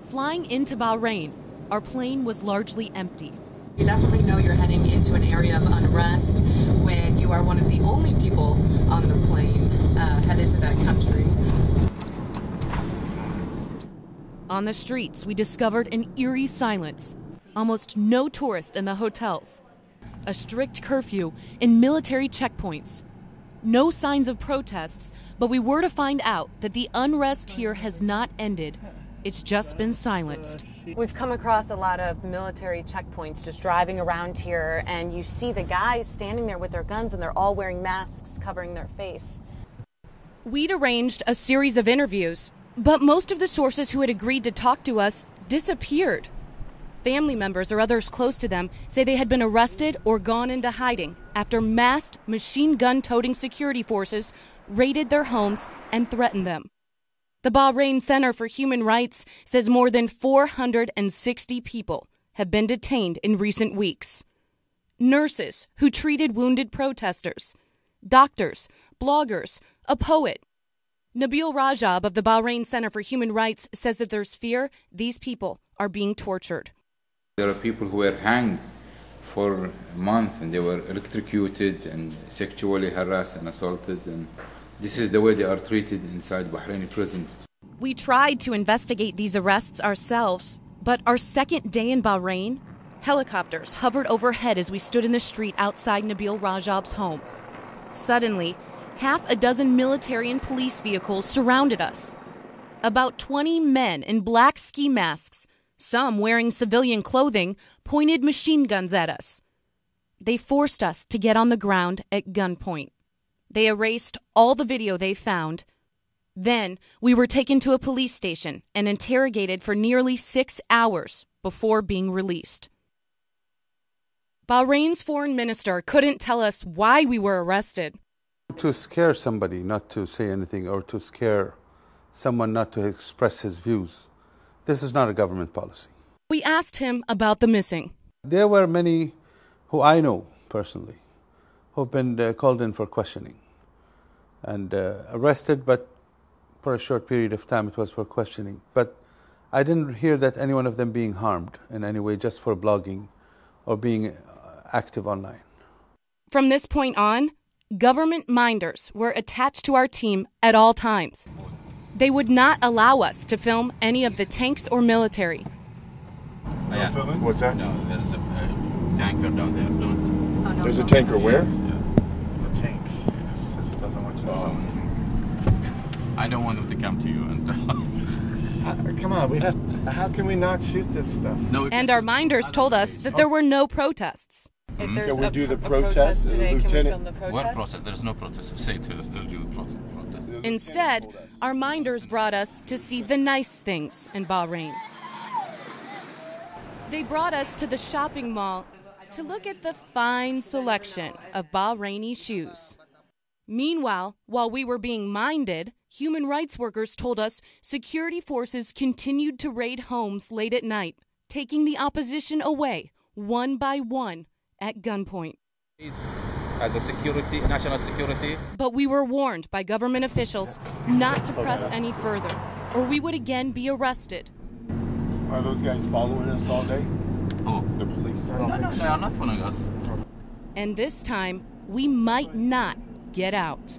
Flying into Bahrain, our plane was largely empty. You definitely know you're heading into an area of unrest when you are one of the only people on the plane headed to that country. On the streets, we discovered an eerie silence. Almost no tourists in the hotels. A strict curfew and military checkpoints. No signs of protests, but we were to find out that the unrest here has not ended. It's just been silenced. We've come across a lot of military checkpoints just driving around here, and you see the guys standing there with their guns, and they're all wearing masks covering their face. We'd arranged a series of interviews, but most of the sources who had agreed to talk to us disappeared. Family members or others close to them say they had been arrested or gone into hiding after masked machine gun-toting security forces raided their homes and threatened them. The Bahrain Center for Human Rights says more than 460 people have been detained in recent weeks. Nurses who treated wounded protesters, doctors, bloggers, a poet. Nabil Rajab of the Bahrain Center for Human Rights says that there's fear these people are being tortured. There are people who were hanged for a month and they were electrocuted and sexually harassed and assaulted, and this is the way they are treated inside Bahraini prisons. We tried to investigate these arrests ourselves, but our second day in Bahrain, helicopters hovered overhead as we stood in the street outside Nabil Rajab's home. Suddenly, half a dozen military and police vehicles surrounded us. About 20 men in black ski masks, some wearing civilian clothing, pointed machine guns at us. They forced us to get on the ground at gunpoint. They erased all the video they found. Then we were taken to a police station and interrogated for nearly 6 hours before being released. Bahrain's foreign minister couldn't tell us why we were arrested. To scare somebody not to say anything, or to scare someone not to express his views. This is not a government policy. We asked him about the missing. There were many who I know personally who've been called in for questioning and arrested, but for a short period of time it was for questioning. But I didn't hear that any one of them being harmed in any way just for blogging or being active online. From this point on, government minders were attached to our team at all times. They would not allow us to film any of the tanks or military. No filming? What's that? No, there's a tanker down there. Don't. Oh, no, there's a tanker where? Yeah. The tank. Yes. He doesn't want you to film the tank. I don't want them to come to you and. Come on, we have. How can we not shoot this stuff? No. And our minders told us that there were no protests. If there's Can we do the protest protest, today, Lieutenant? can we film the protest? What protest? There's no protest. Say to do the protest. Instead, our minders brought us to see the nice things in Bahrain. They brought us to the shopping mall to look at the fine selection of Bahraini shoes. Meanwhile, while we were being minded, human rights workers told us security forces continued to raid homes late at night, taking the opposition away one by one at gunpoint. As a security, national security. But we were warned by government officials not to press any further, or we would again be arrested. Are those guys following us all day? Oh. The police? No, they are not following us. And this time, we might not get out.